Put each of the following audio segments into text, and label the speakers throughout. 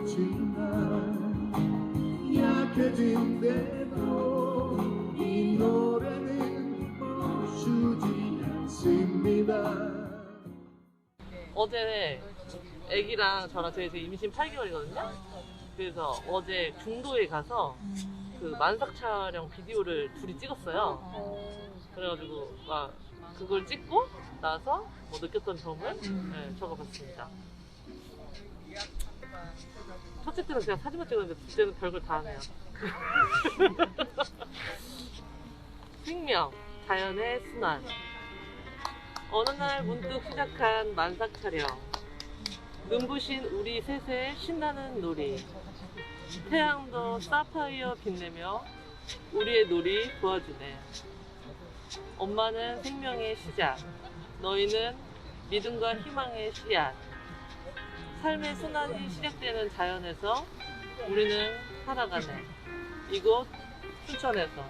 Speaker 1: 그렇지만 약해진대도 이 노래는 멈추지 않습니다.
Speaker 2: 어제 애기랑 저랑 저희 지금 임신 8개월이거든요. 그래서 어제 중도에 가서 그 만삭 촬영 비디오를 둘이 찍었어요. 그래가지고 막 그걸 찍고 나서 뭐 느꼈던 점을 네, 적어봤습니다. 첫째 때는 그냥 사진만 찍었는데 둘째는 별걸 다 하네요. 생명, 자연의 순환. 어느 날 문득 시작한 만삭 촬영. 눈부신 우리 셋의 신나는 놀이. 태양도 사파이어 빛내며 우리의 놀이 도와주네. 엄마는 생명의 시작. 너희는 믿음과 희망의 씨앗. 삶의 순환이 시작되는 자연에서 우리는 살아가네. 이곳 춘천에서.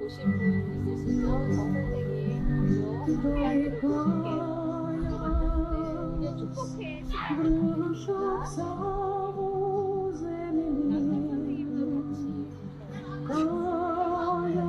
Speaker 3: 오신 분 있으시죠? 선생님, 그리고 이제 축복회 시간입니다. 선생님도 같이 선생님의 순환을 축복합니다.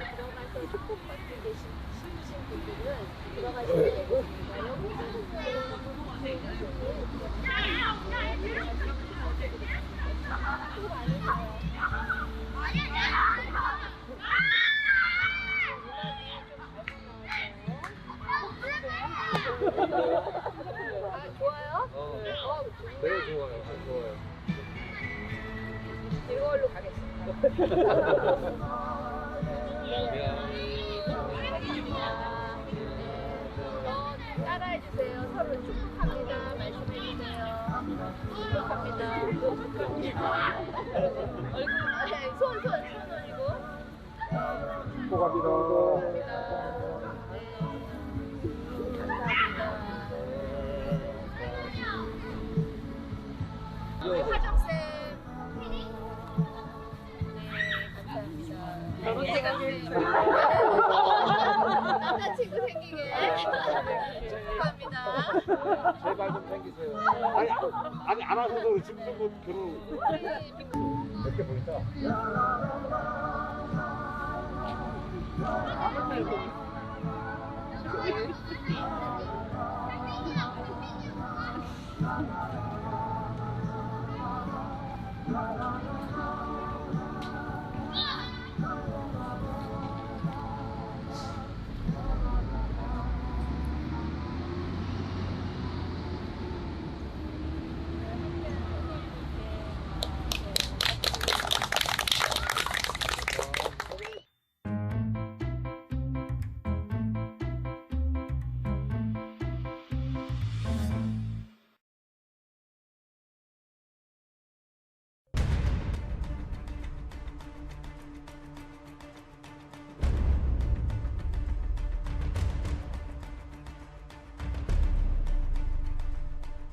Speaker 3: 들어가셔서 축복받고 계신 분들은 들어가시면 되겠습니다. 좋아요?
Speaker 4: 되게 좋아요. 좋아요.
Speaker 3: 이걸로 가겠습니다. 따라해주세요. 서로 축복합니다. 말씀해주세요. 축복합니다. 얼굴, 손 올리고.
Speaker 4: 축복합니다.
Speaker 3: 우리 화정쌤. 네, 감사합니다. 남자친구 생기게 축하합니다.
Speaker 4: 제발 좀 챙기세요. 아니 안 하셔도 지금 뭐 결혼 몇개 보인다.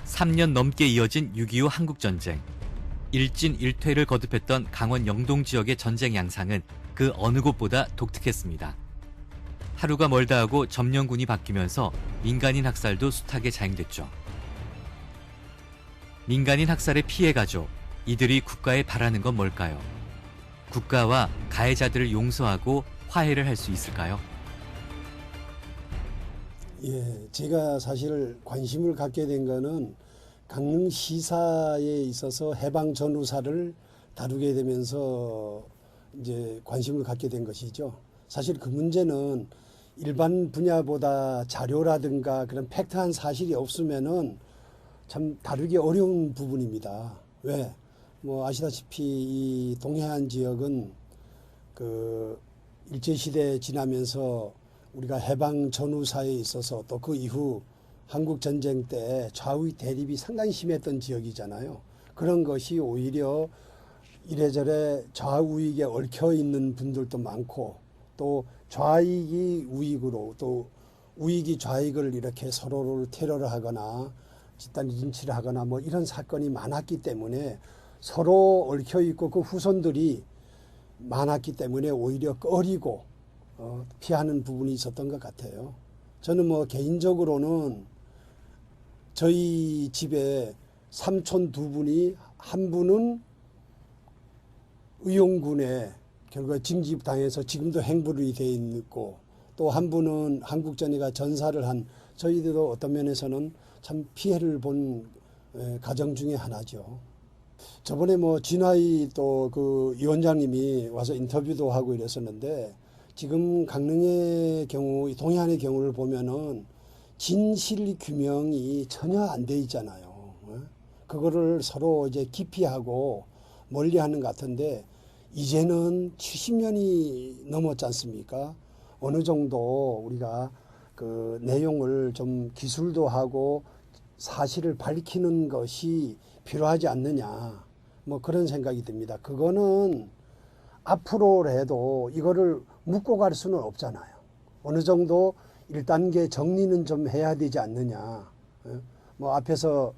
Speaker 5: 삼 년 넘게 이어진 6.25 한국전쟁. 일진일퇴를 거듭했던 강원 영동 지역의 전쟁 양상은 그 어느 곳보다 독특했습니다. 하루가 멀다 하고 점령군이 바뀌면서 민간인 학살도 숱하게 자행됐죠. 민간인 학살의 피해 가족, 이들이 국가에 바라는 건 뭘까요? 국가와 가해자들을 용서하고 화해를 할 수 있을까요?
Speaker 6: 예, 제가 사실 관심을 갖게 된 거는 강릉 시사에 있어서 해방 전후사를 다루게 되면서 이제 관심을 갖게 된 것이죠. 사실 그 문제는 일반 분야보다 자료라든가 그런 팩트한 사실이 없으면은 참 다루기 어려운 부분입니다. 왜? 뭐 아시다시피 이 동해안 지역은 그 일제시대 지나면서 우리가 해방 전후사에 있어서 또 그 이후 한국전쟁 때 좌우 대립이 상당히 심했던 지역이잖아요. 그런 것이 오히려 이래저래 좌우익에 얽혀 있는 분들도 많고 또 좌익이 우익으로 또 우익이 좌익을 이렇게 서로를 테러를 하거나 집단 린치를 하거나 뭐 이런 사건이 많았기 때문에 서로 얽혀 있고 그 후손들이 많았기 때문에 오히려 꺼리고 피하는 부분이 있었던 것 같아요. 저는 뭐 개인적으로는 저희 집에 삼촌 두 분이 한 분은 의용군에 결국 징집당해서 지금도 행부를 돼 있고 또 한 분은 한국전이가 전사를 한 저희들도 어떤 면에서는 참 피해를 본 가정 중에 하나죠. 저번에 뭐 진화희 또 그 위원장님이 와서 인터뷰도 하고 이랬었는데 지금 강릉의 경우, 동해안의 경우를 보면은 진실 규명이 전혀 안 돼 있잖아요. 그거를 서로 이제 기피하고 멀리하는 것 같은데 이제는 70년이 넘었지 않습니까? 어느 정도 우리가 그 내용을 좀 기술도 하고 사실을 밝히는 것이 필요하지 않느냐, 뭐 그런 생각이 듭니다. 그거는 앞으로라도 이거를 묻고 갈 수는 없잖아요. 어느 정도 1단계 정리는 좀 해야 되지 않느냐. 뭐 앞에서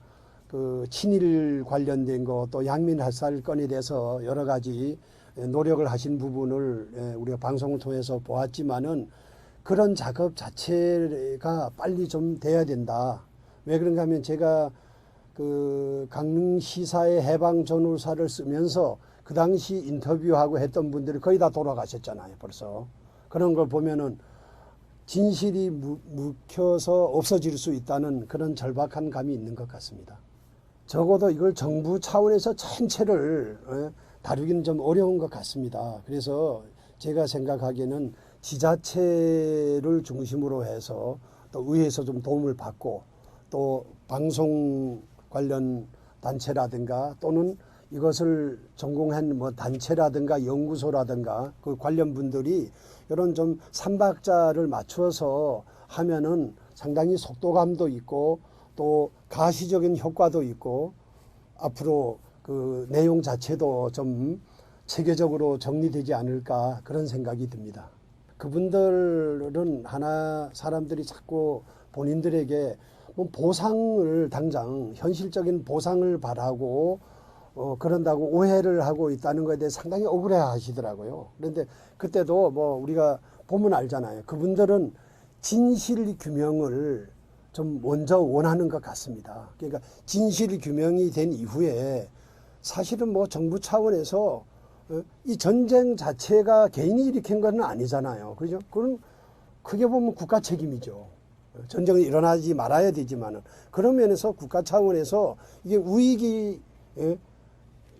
Speaker 6: 그 친일 관련된 거 또 양민할살 건에 대해서 여러 가지 노력을 하신 부분을 우리가 방송을 통해서 보았지만은 그런 작업 자체가 빨리 좀 돼야 된다. 왜 그런가 하면 제가 그 강릉시사의 해방전후사를 쓰면서 그 당시 인터뷰하고 했던 분들이 거의 다 돌아가셨잖아요, 벌써. 그런 걸 보면은 진실이 묵혀서 없어질 수 있다는 그런 절박한 감이 있는 것 같습니다. 적어도 이걸 정부 차원에서 전체를 다루기는 좀 어려운 것 같습니다. 그래서 제가 생각하기에는 지자체를 중심으로 해서 또 의회에서 좀 도움을 받고 또 방송 관련 단체라든가 또는 이것을 전공한 뭐 단체라든가 연구소라든가 그 관련 분들이 이런 좀 삼박자를 맞추어서 하면은 상당히 속도감도 있고 또 가시적인 효과도 있고 앞으로 그 내용 자체도 좀 체계적으로 정리되지 않을까 그런 생각이 듭니다. 그분들은 하나 사람들이 자꾸 본인들에게 뭐 보상을 당장 현실적인 보상을 바라고 그런다고 오해를 하고 있다는 것에 대해 상당히 억울해 하시더라고요. 그런데 그때도 뭐 우리가 보면 알잖아요. 그분들은 진실 규명을 좀 먼저 원하는 것 같습니다. 그러니까 진실 규명이 된 이후에 사실은 뭐 정부 차원에서 이 전쟁 자체가 개인이 일으킨 건 아니잖아요. 그죠? 그건 크게 보면 국가 책임이죠. 전쟁이 일어나지 말아야 되지만은 그런 면에서 국가 차원에서 이게 우익이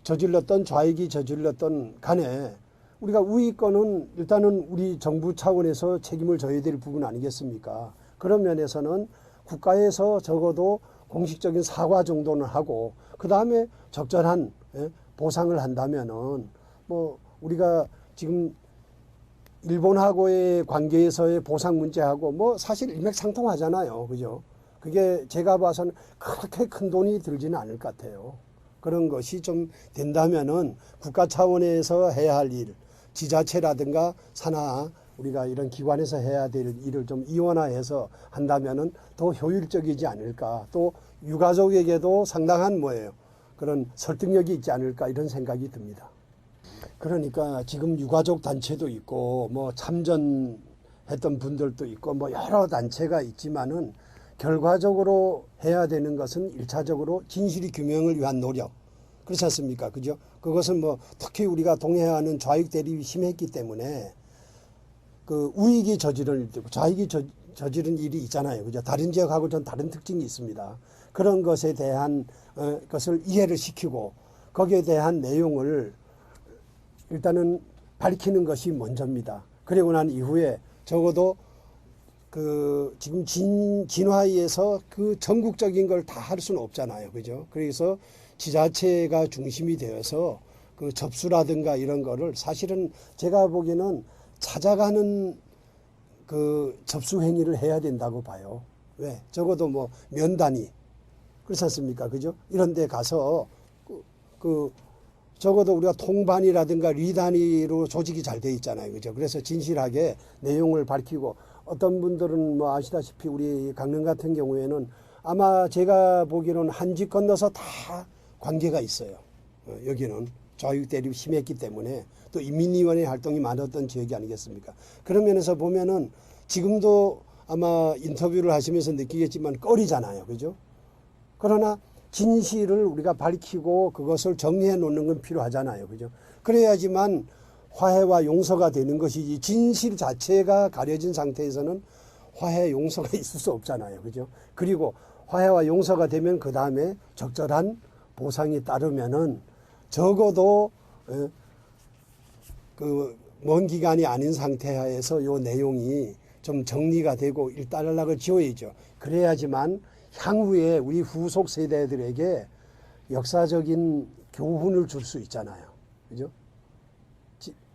Speaker 6: 저질렀던 좌익이 저질렀던 간에 우리가 우익권은 일단은 우리 정부 차원에서 책임을 져야 될 부분 아니겠습니까? 그런 면에서는 국가에서 적어도 공식적인 사과 정도는 하고 그 다음에 적절한 보상을 한다면은 뭐 우리가 지금 일본하고의 관계에서의 보상 문제하고 뭐 사실 일맥상통하잖아요. 그죠? 그게 제가 봐서는 그렇게 큰 돈이 들지는 않을 것 같아요. 그런 것이 좀 된다면은 국가 차원에서 해야 할 일, 지자체라든가 산하 우리가 이런 기관에서 해야 될 일을 좀 이원화해서 한다면은 더 효율적이지 않을까. 또 유가족에게도 상당한 뭐예요. 그런 설득력이 있지 않을까 이런 생각이 듭니다. 그러니까 지금 유가족 단체도 있고 뭐 참전했던 분들도 있고 뭐 여러 단체가 있지만은 결과적으로 해야 되는 것은 일차적으로 진실 규명을 위한 노력. 그렇지 않습니까? 그죠? 그것은 뭐 특히 우리가 동해안은 좌익 대립이 심했기 때문에 그 우익이 저지른 일도 있고 좌익이 저지른 일이 있잖아요. 그죠? 다른 지역하고 좀 다른 특징이 있습니다. 그런 것에 대한 것을 이해를 시키고 거기에 대한 내용을 일단은 밝히는 것이 먼저입니다. 그리고 난 이후에 적어도 지금 진화에서 그 전국적인 걸 다 할 수는 없잖아요. 그죠? 그래서 지자체가 중심이 되어서 그 접수라든가 이런 거를 사실은 제가 보기에는 찾아가는 그 접수 행위를 해야 된다고 봐요. 왜? 적어도 뭐 면단위 그렇지 않습니까? 그죠? 이런 데 가서 적어도 우리가 통반이라든가 리단위로 조직이 잘 돼 있잖아요. 그죠? 그래서 진실하게 내용을 밝히고 어떤 분들은 뭐 아시다시피 우리 강릉 같은 경우에는 아마 제가 보기로는 한 집 건너서 다 관계가 있어요. 여기는 좌익 대립이 심했기 때문에 또 인민위원회 활동이 많았던 지역이 아니겠습니까? 그런 면에서 보면은 지금도 아마 인터뷰를 하시면서 느끼겠지만 꺼리잖아요. 그죠? 그러나 진실을 우리가 밝히고 그것을 정리해 놓는 건 필요하잖아요. 그죠? 그래야지만 화해와 용서가 되는 것이지 진실 자체가 가려진 상태에서는 화해 용서가 있을 수 없잖아요. 그죠? 그리고 화해와 용서가 되면 그 다음에 적절한 보상이 따르면은 적어도 그 먼 기간이 아닌 상태에서 요 내용이 좀 정리가 되고 일단락을 지어야죠. 그래야지만 향후에 우리 후속 세대들에게 역사적인 교훈을 줄 수 있잖아요. 그죠?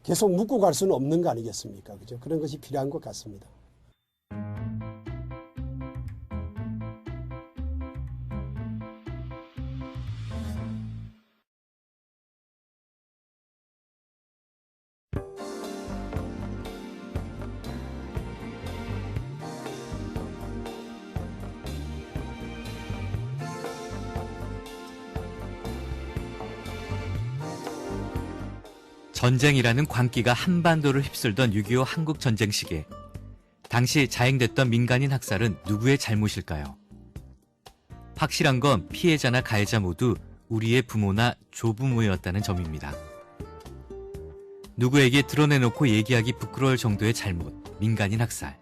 Speaker 6: 계속 묻고 갈 수는 없는 거 아니겠습니까? 그죠? 그런 것이 필요한 것 같습니다.
Speaker 5: 전쟁이라는 광기가 한반도를 휩쓸던 6.25 한국전쟁 시기에 당시 자행됐던 민간인 학살은 누구의 잘못일까요? 확실한 건 피해자나 가해자 모두 우리의 부모나 조부모였다는 점입니다. 누구에게 드러내놓고 얘기하기 부끄러울 정도의 잘못, 민간인 학살.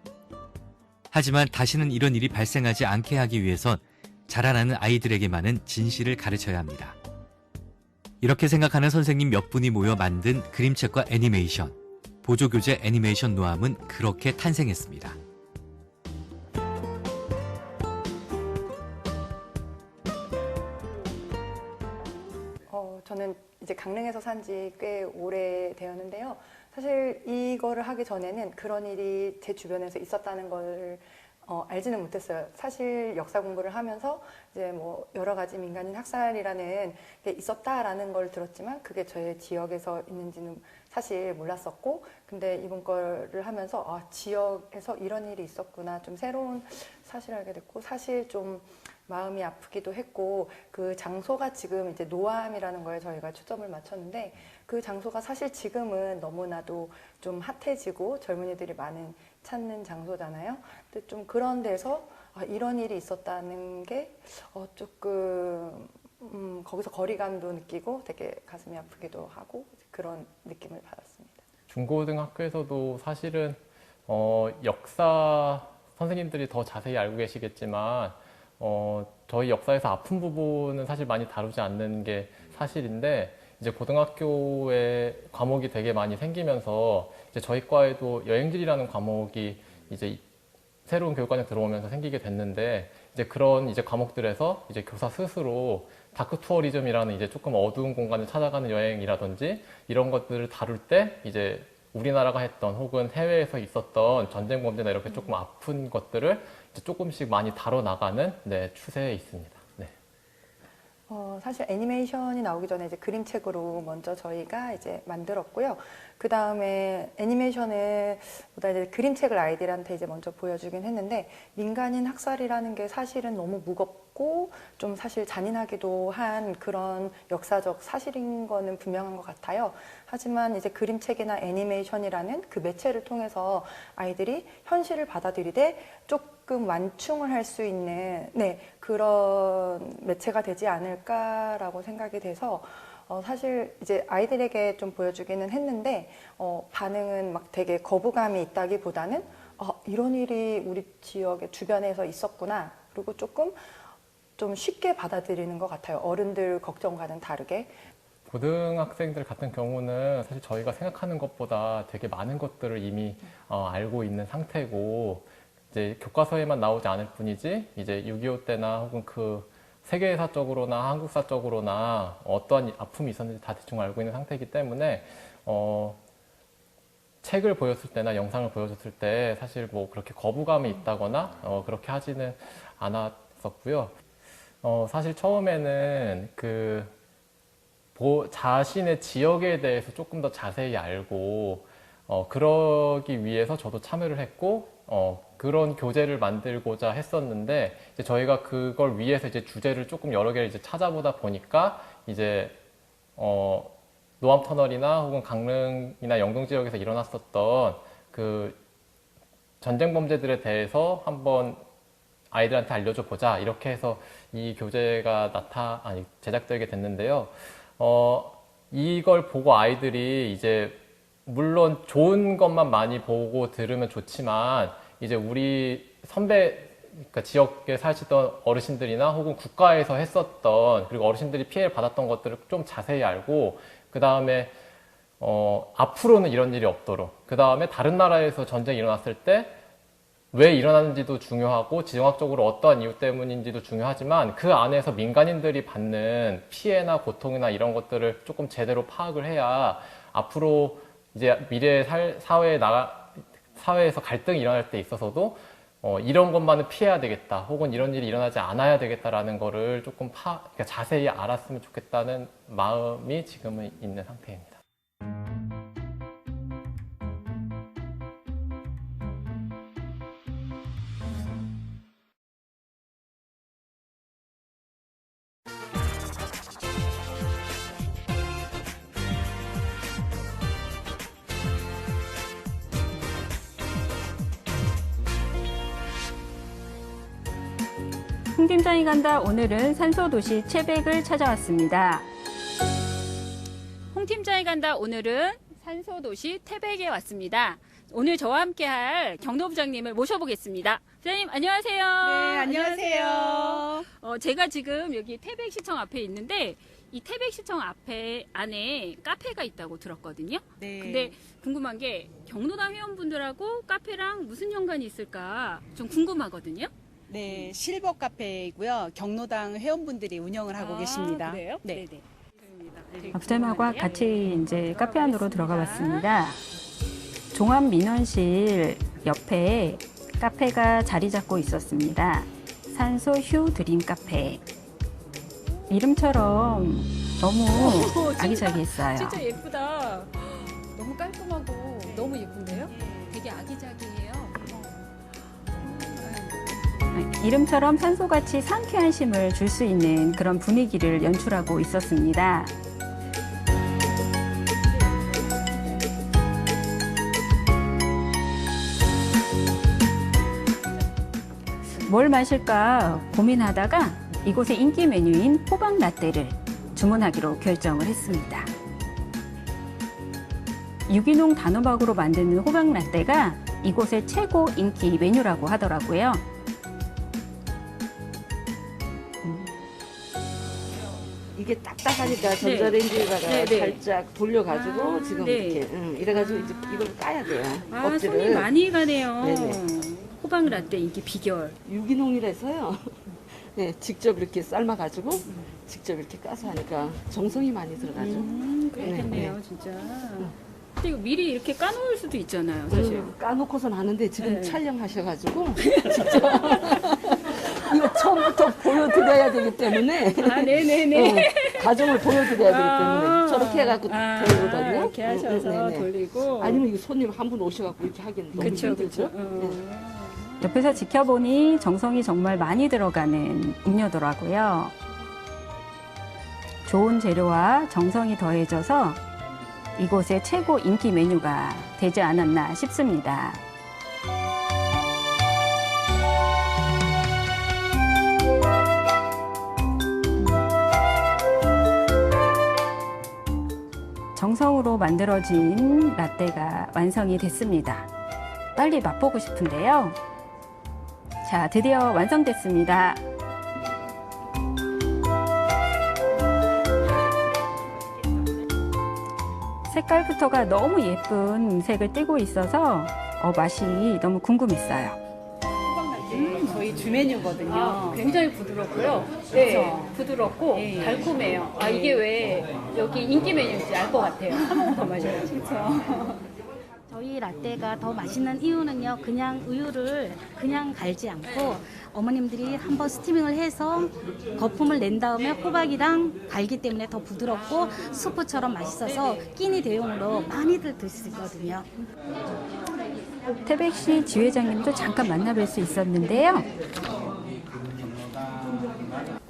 Speaker 5: 하지만 다시는 이런 일이 발생하지 않게 하기 위해선 자라나는 아이들에게만은 진실을 가르쳐야 합니다. 이렇게 생각하는 선생님 몇 분이 모여 만든 그림책과 애니메이션, 보조교재 애니메이션 노함은 그렇게 탄생했습니다.
Speaker 7: 저는 이제 강릉에서 산 지 꽤 오래 되었는데요. 사실 이거를 하기 전에는 그런 일이 제 주변에서 있었다는 걸 알지는 못했어요. 사실 역사 공부를 하면서 이제 뭐 여러 가지 민간인 학살이라는 게 있었다라는 걸 들었지만 그게 저의 지역에서 있는지는 사실 몰랐었고, 근데 이번 거를 하면서 지역에서 이런 일이 있었구나, 좀 새로운 사실을 알게 됐고, 사실 좀 마음이 아프기도 했고, 그 장소가 지금 이제 노암이라는 거에 저희가 초점을 맞췄는데, 그 장소가 사실 지금은 너무나도 좀 핫해지고 젊은이들이 많은 찾는 장소잖아요. 근데 좀 그런 데서 이런 일이 있었다는 게 조금 거기서 거리감도 느끼고 되게 가슴이 아프기도 하고 그런 느낌을 받았습니다.
Speaker 8: 중고등학교에서도 사실은 역사 선생님들이 더 자세히 알고 계시겠지만 저희 역사에서 아픈 부분은 사실 많이 다루지 않는 게 사실인데, 이제 고등학교에 과목이 되게 많이 생기면서 이제 저희 과에도 여행지리라는 과목이 이제 새로운 교육과정에 들어오면서 생기게 됐는데, 이제 그런 이제 과목들에서 이제 교사 스스로 다크 투어리즘이라는 이제 조금 어두운 공간을 찾아가는 여행이라든지 이런 것들을 다룰 때 이제 우리나라가 했던 혹은 해외에서 있었던 전쟁 범죄나 이렇게 조금 아픈 것들을 이제 조금씩 많이 다뤄나가는 추세에 있습니다. 네.
Speaker 7: 사실 애니메이션이 나오기 전에 이제 그림책으로 먼저 저희가 이제 만들었고요. 그 다음에 애니메이션을 보다 이제 그림책을 아이들한테 이제 먼저 보여주긴 했는데, 민간인 학살이라는 게 사실은 너무 무겁고 좀 사실 잔인하기도 한 그런 역사적 사실인 거는 분명한 것 같아요. 하지만 이제 그림책이나 애니메이션이라는 그 매체를 통해서 아이들이 현실을 받아들이되 조금 완충을 할 수 있는 그런 매체가 되지 않을까라고 생각이 돼서 사실 이제 아이들에게 좀 보여주기는 했는데 반응은 막 되게 거부감이 있다기보다는 이런 일이 우리 지역의 주변에서 있었구나, 그리고 조금 좀 쉽게 받아들이는 것 같아요. 어른들 걱정과는 다르게.
Speaker 8: 고등학생들 같은 경우는 사실 저희가 생각하는 것보다 되게 많은 것들을 이미 알고 있는 상태고, 이제 교과서에만 나오지 않을 뿐이지 이제 6.25 때나 혹은 그 세계사적으로나 한국사적으로나 어떠한 아픔이 있었는지 다 대충 알고 있는 상태이기 때문에 책을 보였을 때나 영상을 보여줬을 때 사실 뭐 그렇게 거부감이 있다거나 그렇게 하지는 않았었고요. 사실 처음에는 그 자신의 지역에 대해서 조금 더 자세히 알고 그러기 위해서 저도 참여를 했고 그런 교재를 만들고자 했었는데 이제 저희가 그걸 위해서 이제 주제를 조금 여러 개를 이제 찾아보다 보니까 이제 노암 터널이나 혹은 강릉이나 영동 지역에서 일어났었던 그 전쟁 범죄들에 대해서 한번 아이들한테 알려줘 보자 이렇게 해서 이 교재가 제작되게 됐는데요. 이걸 보고 아이들이 이제 물론 좋은 것만 많이 보고 들으면 좋지만 이제 우리 그러니까 지역에 사시던 어르신들이나 혹은 국가에서 했었던 그리고 어르신들이 피해를 받았던 것들을 좀 자세히 알고 그 다음에 앞으로는 이런 일이 없도록 그 다음에 다른 나라에서 전쟁이 일어났을 때 왜 일어나는지도 중요하고 지정학적으로 어떠한 이유 때문인지도 중요하지만 그 안에서 민간인들이 받는 피해나 고통이나 이런 것들을 조금 제대로 파악을 해야 앞으로 이제 미래 사회에서 갈등이 일어날 때 있어서도 이런 것만은 피해야 되겠다 혹은 이런 일이 일어나지 않아야 되겠다라는 거를 조금 그러니까 자세히 알았으면 좋겠다는 마음이 지금은 있는 상태입니다.
Speaker 9: 홍 팀장이 간다. 오늘은 산소도시 채백을 찾아왔습니다. 홍 팀장이 간다. 오늘은 산소도시 태백에 왔습니다. 오늘 저와 함께할 경로부장님을 모셔보겠습니다. 부장님 안녕하세요.
Speaker 10: 네, 안녕하세요.
Speaker 9: 제가 지금 여기 태백시청 앞에 있는데 이 태백시청 안에 카페가 있다고 들었거든요.
Speaker 10: 네.
Speaker 9: 근데 궁금한 게 경로당 회원분들하고 카페랑 무슨 연관이 있을까 좀 궁금하거든요.
Speaker 10: 네, 실버 카페이고요. 경로당 회원분들이 운영을 하고 계십니다.
Speaker 9: 그래요?
Speaker 10: 네.
Speaker 9: 네네. 부장님하고 같이 이제 카페 안으로 들어가 봤습니다. 종합민원실 옆에 카페가 자리 잡고 있었습니다. 산소 휴 드림 카페. 이름처럼 너무 아기자기했어요.
Speaker 11: 진짜 예쁘다. 너무 깔끔하고 너무 예쁜데요? 되게 아기자기해요.
Speaker 9: 이름처럼 산소같이 상쾌한 쉼을 줄 수 있는 그런 분위기를 연출하고 있었습니다. 뭘 마실까 고민하다가 이곳의 인기 메뉴인 호박 라떼를 주문하기로 결정을 했습니다. 유기농 단호박으로 만드는 호박 라떼가 이곳의 최고 인기 메뉴라고 하더라고요.
Speaker 12: 이게 딱딱하니까 전자레인지에다가 살짝 돌려가지고 지금 이렇게 이래가지고 이제 이걸 까야 돼요. 껍질을.
Speaker 9: 손이 많이 가네요.
Speaker 12: 네네.
Speaker 9: 호박 라떼 인기 비결.
Speaker 12: 유기농이라서요. 네, 직접 이렇게 삶아가지고 직접 이렇게 까서 하니까 정성이 많이 들어가죠.
Speaker 9: 그렇겠네요, 진짜. 근데 이거 미리 이렇게 까놓을 수도 있잖아요, 사실.
Speaker 12: 까놓고선 하는데 지금 촬영하셔가지고 직접 이거 처음부터 보여드려야 되기 때문에
Speaker 9: 네네네.
Speaker 12: 과정을 보여드려야 되기 때문에 저렇게 해갖고 되거든요.
Speaker 9: 이렇게 하셔서 돌리고.
Speaker 12: 아니면 이거 손님 한 분 오셔갖고 이렇게 하기는 너무 힘들죠.
Speaker 9: 옆에서 지켜보니 정성이 정말 많이 들어가는 음료더라고요. 좋은 재료와 정성이 더해져서 이곳의 최고 인기 메뉴가 되지 않았나 싶습니다. 정성으로 만들어진 라떼가 완성이 됐습니다. 빨리 맛보고 싶은데요. 자, 드디어 완성됐습니다. 색깔부터가 너무 예쁜 색을 띠고 있어서 맛이 너무 궁금했어요.
Speaker 10: 저희 주 메뉴거든요.
Speaker 9: 굉장히 부드럽고요. 네,
Speaker 10: 그쵸?
Speaker 9: 부드럽고
Speaker 10: 네.
Speaker 9: 달콤해요. 아, 이게 왜 여기 인기 메뉴인지 알 것 같아요. 한 번 더 마셔야지.
Speaker 13: 저희 라떼가 더 맛있는 이유는요, 그냥 우유를 그냥 갈지 않고 어머님들이 한번 스티밍을 해서 거품을 낸 다음에 호박이랑 갈기 때문에 더 부드럽고 수프처럼 맛있어서 끼니 대용으로 많이들 드실 수 있거든요.
Speaker 14: 태백시 지회장님도 잠깐 만나뵐 수 있었는데요.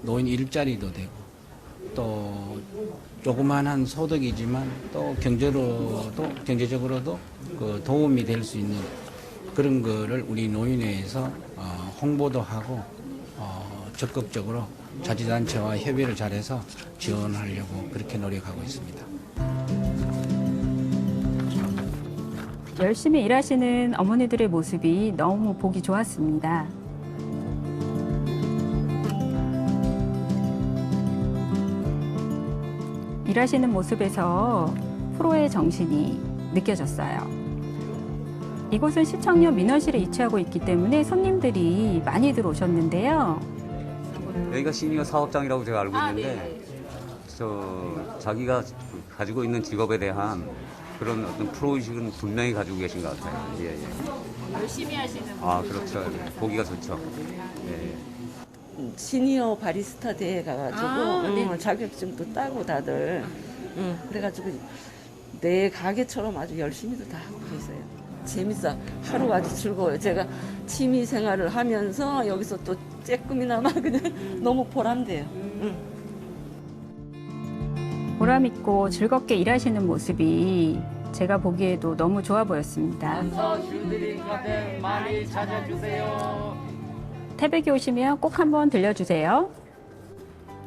Speaker 15: 노인 일자리도 되고 또 조그만한 소득이지만 또 경제적으로도 그 도움이 될 수 있는 그런 거를 우리 노인회에서 홍보도 하고 적극적으로 자치단체와 협의를 잘해서 지원하려고 그렇게 노력하고 있습니다.
Speaker 14: 열심히 일하시는 어머니들의 모습이 너무 보기 좋았습니다. 일하시는 모습에서 프로의 정신이 느껴졌어요. 이곳은 시청역 민원실에 위치하고 있기 때문에 손님들이 많이들 오셨는데요.
Speaker 16: 여기가 시니어 사업장이라고 제가 알고 있는데 자기가 가지고 있는 직업에 대한 그런 어떤 프로의식은 분명히 가지고 계신 것 같아요. 예, 예.
Speaker 9: 열심히 하시는
Speaker 16: 아, 그렇죠. 보기가 좋죠. 예.
Speaker 12: 시니어 바리스타 대회 가가지고
Speaker 9: 네.
Speaker 12: 자격증도 따고 다들 그래가지고 내 가게처럼 아주 열심히도 다 하고 계세요. 재밌어. 하루가 아주 즐거워요. 제가 취미 생활을 하면서 여기서 또 쬐끔이나마 그냥 너무 보람돼요.
Speaker 14: 보람 있고 즐겁게 일하시는 모습이 제가 보기에도 너무 좋아 보였습니다.
Speaker 4: 슈드링 가든 많이 찾아주세요.
Speaker 14: 태백에 오시면 꼭 한번 들려주세요.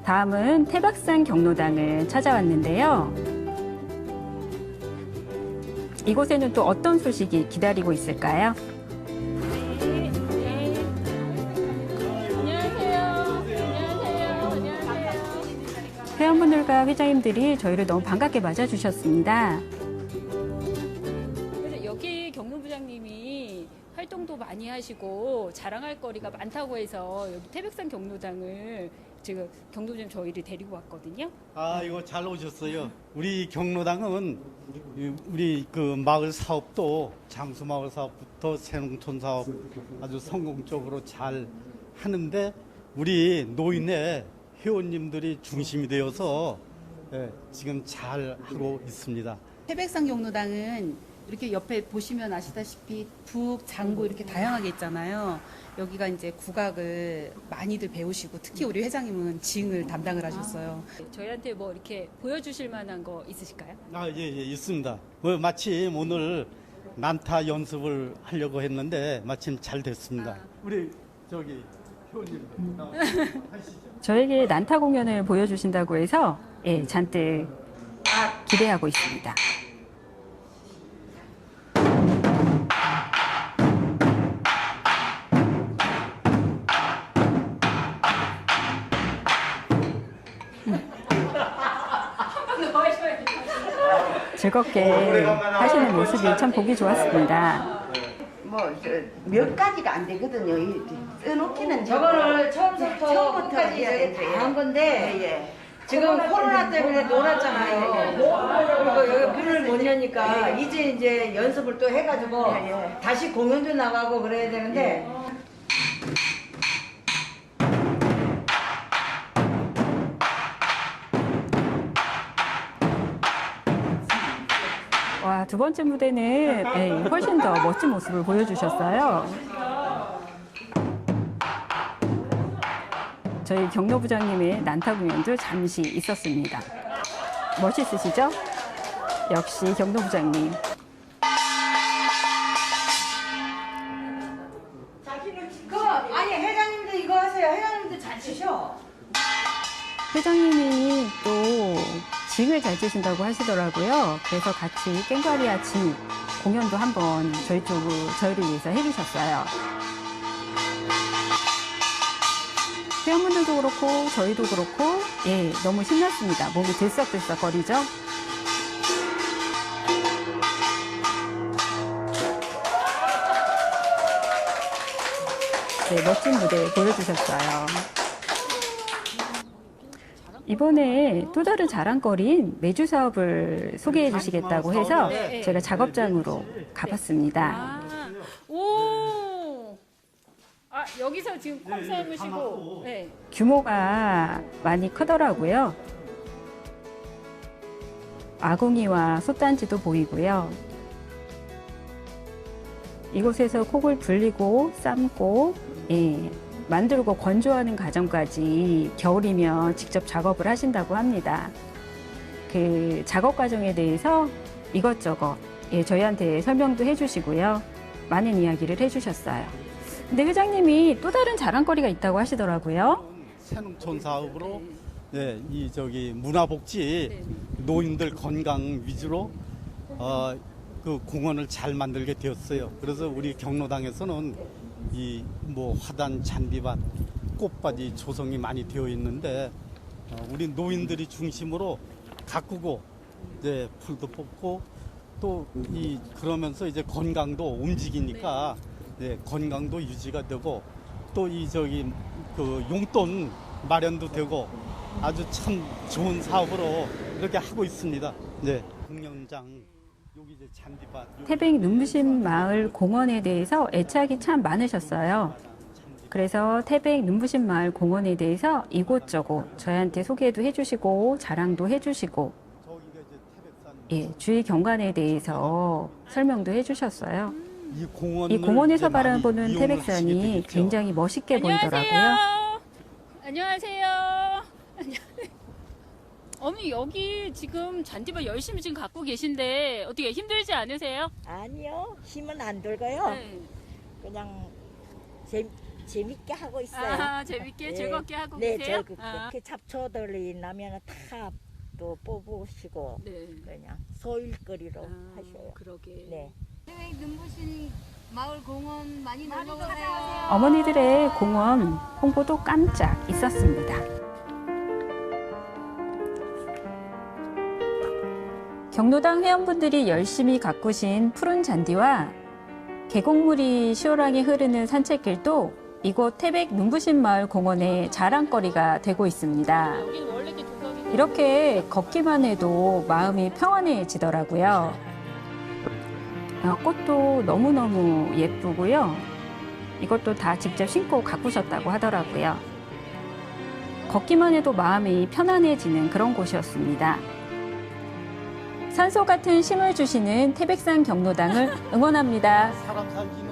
Speaker 14: 다음은 태백산 경로당을 찾아왔는데요. 이곳에는 또 어떤 소식이 기다리고 있을까요? 회원분들과 회장님들이 저희를 너무 반갑게 맞아주셨습니다.
Speaker 9: 여기 경로부장님이 활동도 많이 하시고 자랑할 거리가 많다고 해서 여기 태백산 경로당을 지금 경로부장님 저희를 데리고 왔거든요.
Speaker 17: 아, 이거 잘 오셨어요. 우리 경로당은 우리 그 마을 사업도 장수마을 사업부터 새농촌 사업 아주 성공적으로 잘 하는데 우리 노인의 회원님들이 중심이 되어서 지금 잘 하고 있습니다.
Speaker 10: 태백산 경로당은 이렇게 옆에 보시면 아시다시피 북, 장구 이렇게 다양하게 있잖아요. 여기가 이제 국악을 많이들 배우시고 특히 우리 회장님은 징을 담당을 하셨어요.
Speaker 9: 저희한테 뭐 이렇게 보여주실 만한 거 있으실까요?
Speaker 17: 아, 예, 있습니다. 마침 오늘 난타 연습을 하려고 했는데 마침 잘 됐습니다. 우리 저기 회원님들 하시죠.
Speaker 14: 저에게 난타 공연을 보여주신다고 해서 잔뜩 기대하고 있습니다. 즐겁게 하시는 모습이 참 보기 좋았습니다.
Speaker 18: 몇 가지가 안 되거든요. 써놓기는
Speaker 19: 저거를 처음부터 이제 다 한 건데 지금 코로나 때문에 놀았잖아요. 그리고 여기 문을 못 여니까 이제 연습을 또 해가지고 다시 공연도 나가고 그래야 되는데
Speaker 14: 와, 두 번째 무대는 훨씬 더 멋진 모습을 보여주셨어요. 저희 경로부장님의 난타 공연도 잠시 있었습니다. 멋있으시죠? 역시 경로부장님.
Speaker 19: 아니 회장님도 이거 하세요. 회장님도 잘 치셔.
Speaker 14: 회장님이 또 징을 잘 치신다고 하시더라고요. 그래서 같이 깽가리아 징 공연도 한번 저희를 위해서 해주셨어요. 회원분들도 그렇고 저희도 그렇고 너무 신났습니다. 몸이 들썩들썩 거리죠. 네, 멋진 무대 보여주셨어요. 이번에 또 다른 자랑거리인 매주 사업을 소개해 주시겠다고 해서 제가 작업장으로 가봤습니다.
Speaker 9: 오! 아, 여기서 지금 콩 삶으시고. 네.
Speaker 14: 규모가 많이 크더라고요. 아궁이와 솥단지도 보이고요. 이곳에서 콩을 불리고 삶고 만들고 건조하는 과정까지 겨울이면 직접 작업을 하신다고 합니다. 그 작업 과정에 대해서 이것저것 저희한테 설명도 해주시고요. 많은 이야기를 해주셨어요. 근데 회장님이 또 다른 자랑거리가 있다고 하시더라고요.
Speaker 17: 새농촌 사업으로 이 저기 문화복지 노인들 건강 위주로 그 공원을 잘 만들게 되었어요. 그래서 우리 경로당에서는 이 뭐 화단, 잔디밭, 꽃밭이 조성이 많이 되어 있는데 우리 노인들이 중심으로 가꾸고 이제 풀도 뽑고 또 이 그러면서 이제 건강도 움직이니까 건강도 유지가 되고 또 이 저기 그 용돈 마련도 되고 아주 참 좋은 사업으로 이렇게 하고 있습니다. 네, 공연장 여기 이제 잔디밭.
Speaker 14: 태백 눈부신 마을 공원에 대해서 애착이 참 많으셨어요. 그래서 태백 눈부신 마을 공원에 대해서 이곳저곳 저희한테 소개도 해주시고 자랑도 해주시고 주위 경관에 대해서 설명도 해주셨어요. 이 공원에서 바라보는 태백산이 굉장히 멋있게 보이더라고요.
Speaker 9: 안녕하세요. 어머니 여기 지금 잔디밭 열심히 지금 갖고 계신데 어떻게 힘들지 않으세요?
Speaker 20: 아니요, 힘은 안 들고요. 그냥 재밌게 하고 있어요.
Speaker 9: 아, 재밌게 즐겁게 하고 계세요?
Speaker 20: 즐겁게. 이렇게 잡초들이 나면 다 또 뽑으시고 그냥 소일거리로 하셔요.
Speaker 9: 그러게.
Speaker 20: 네.
Speaker 3: 태백 눈부신 마을 공원 많이 놀러 오세요.
Speaker 14: 어머니들의 공원 홍보도 깜짝 있었습니다. 경로당 회원분들이 열심히 가꾸신 푸른 잔디와 계곡물이 시원하게 흐르는 산책길도 이곳 태백 눈부신 마을 공원의 자랑거리가 되고 있습니다. 이렇게 걷기만 해도 마음이 평안해지더라고요. 꽃도 너무너무 예쁘고요. 이것도 다 직접 신고 가꾸셨다고 하더라고요. 걷기만 해도 마음이 편안해지는 그런 곳이었습니다. 산소 같은 쉼을 주시는 태백산 경로당을 응원합니다.
Speaker 17: 사람 살기는